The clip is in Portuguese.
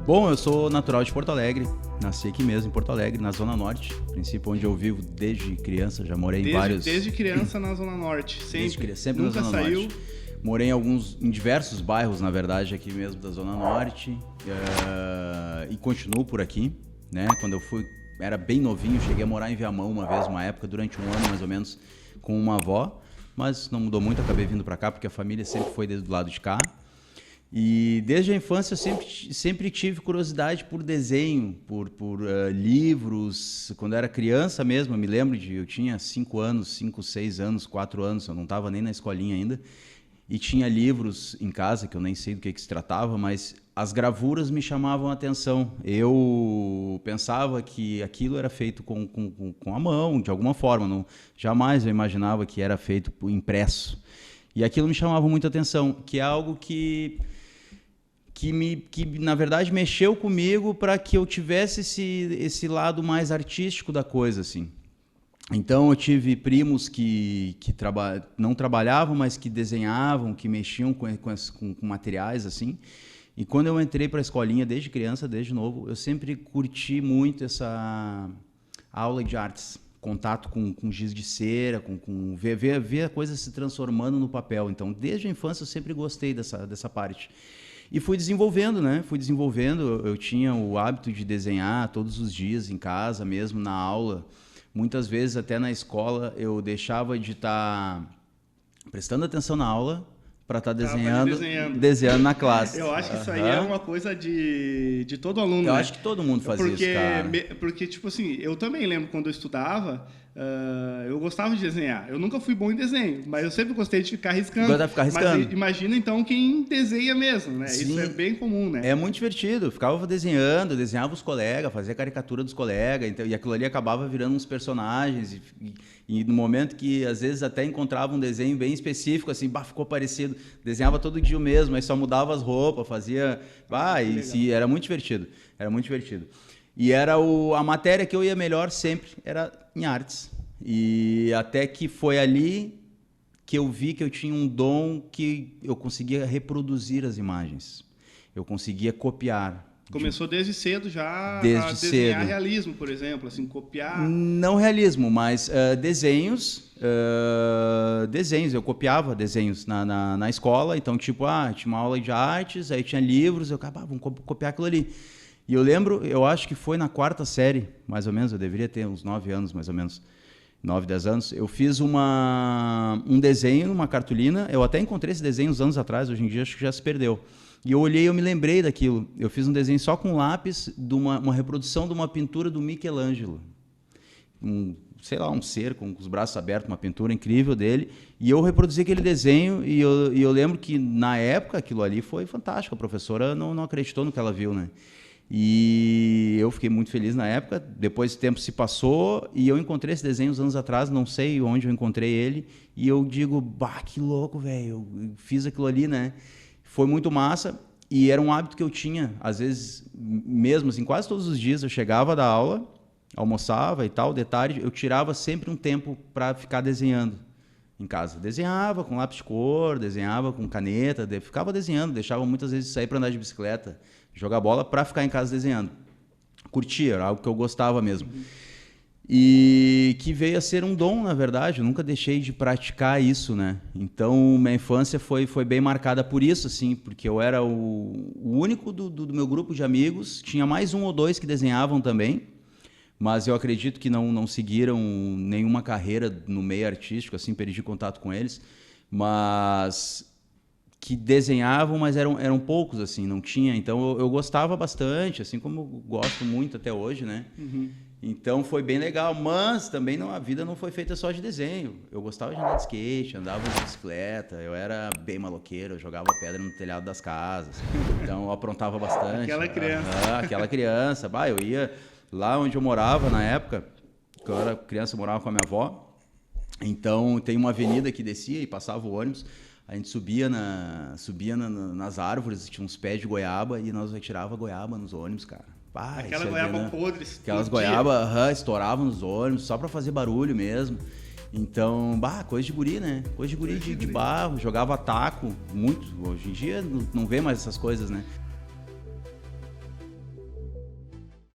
Bom, eu sou natural de Porto Alegre, nasci aqui mesmo em Porto Alegre, na Zona Norte, princípio onde eu vivo desde criança, já morei em vários... Desde criança na Zona Norte, sempre? Sempre Nunca na Zona saiu? Norte. Morei em diversos bairros, na verdade, aqui mesmo da Zona Norte, e continuo por aqui, né? Quando eu era bem novinho, cheguei a morar em Viamão uma época, durante um ano mais ou menos, com uma avó, mas não mudou muito, acabei vindo para cá porque a família sempre foi do lado de cá. E desde a infância eu sempre tive curiosidade por desenho, por livros. Quando eu era criança mesmo, eu me lembro eu tinha 5 anos, 5, 6 anos, 4 anos, eu não estava nem na escolinha ainda. E tinha livros em casa, que eu nem sei do que se tratava, mas as gravuras me chamavam a atenção. Eu pensava que aquilo era feito com a mão, de alguma forma. Jamais eu imaginava que era feito impresso. E aquilo me chamava muita atenção, que é algo que na verdade mexeu comigo para que eu tivesse esse lado mais artístico da coisa, assim. Então eu tive primos que não trabalhavam, mas que desenhavam, que mexiam com materiais, assim. E quando eu entrei para a escolinha, desde criança, desde novo, eu sempre curti muito essa aula de artes, contato com giz de cera, ver a coisa se transformando no papel. Então, desde a infância eu sempre gostei dessa parte. E fui desenvolvendo, né? Eu tinha o hábito de desenhar todos os dias em casa, mesmo na aula. Muitas vezes, até na escola, eu deixava de estar prestando atenção na aula para estar desenhando na classe. Eu acho que isso aí é uma coisa de todo aluno, Eu acho que todo mundo fazia isso, cara. Porque, tipo assim, eu também lembro quando eu estudava, eu gostava de desenhar. Eu nunca fui bom em desenho, mas eu sempre gostei de ficar riscando. Mas imagina, então, quem desenha mesmo, né? Sim. Isso é bem comum, né? É muito divertido. Eu ficava desenhava os colegas, fazia caricatura dos colegas, então, e aquilo ali acabava virando uns personagens. E no momento que, às vezes, até encontrava um desenho bem específico, assim, ficou parecido. Desenhava todo dia o mesmo, aí só mudava as roupas, fazia... era muito divertido. Era muito divertido. E a matéria que eu ia melhor sempre era em artes. E até que foi ali que eu vi que eu tinha um dom que eu conseguia reproduzir as imagens. Eu conseguia copiar. Começou desde cedo já a desenhar realismo, por exemplo, assim, copiar... Não realismo, mas desenhos. Desenhos, eu copiava desenhos na escola. Então, tipo, tinha uma aula de artes, aí tinha livros, eu acabava, vamos copiar aquilo ali. E eu lembro, eu acho que foi na 4ª série, mais ou menos, eu deveria ter uns 9 anos, mais ou menos, 9, 10 anos, eu fiz um desenho, uma cartolina, eu até encontrei esse desenho uns anos atrás, hoje em dia acho que já se perdeu. E eu olhei e eu me lembrei daquilo. Eu fiz um desenho só com lápis, de uma reprodução de uma pintura do Michelangelo. Um ser com os braços abertos, uma pintura incrível dele. E eu reproduzi aquele desenho e eu lembro que, na época, aquilo ali foi fantástico. A professora não acreditou no que ela viu, né? E eu fiquei muito feliz na época. Depois o tempo se passou e eu encontrei esse desenho uns anos atrás, não sei onde eu encontrei ele. E eu digo, que louco, velho. Eu fiz aquilo ali, né? Foi muito massa e era um hábito que eu tinha, às vezes, mesmo assim, quase todos os dias eu chegava da aula, almoçava e tal, de tarde, eu tirava sempre um tempo para ficar desenhando em casa. Desenhava com lápis de cor, desenhava com caneta, ficava desenhando, deixava muitas vezes sair para andar de bicicleta, jogar bola para ficar em casa desenhando. Curtia, era algo que eu gostava mesmo. E que veio a ser um dom, na verdade. Eu nunca deixei de praticar isso, né? Então, minha infância foi bem marcada por isso, assim, porque eu era o único do meu grupo de amigos. Tinha mais 1 ou 2 que desenhavam também, mas eu acredito que não seguiram nenhuma carreira no meio artístico, assim, perdi contato com eles, mas que desenhavam, mas eram poucos, assim, não tinha. Então, eu gostava bastante, assim como eu gosto muito até hoje, né? Uhum. Então foi bem legal, mas também a vida não foi feita só de desenho. Eu gostava de andar de skate, andava de bicicleta, eu era bem maloqueiro, eu jogava pedra no telhado das casas, então eu aprontava bastante. Aquela criança. Eu ia lá onde eu morava na época, quando eu era criança eu morava com a minha avó, então tem uma avenida que descia e passava o ônibus, a gente subia nas árvores, tinha uns pés de goiaba e nós retirava goiaba nos ônibus, cara. Aquela goiaba podre. Aquelas goiabas estouravam nos ônibus, só pra fazer barulho mesmo. Então, coisa de guri, né? Coisa de guri de barro, jogava taco, muito. Hoje em dia não vê mais essas coisas, né?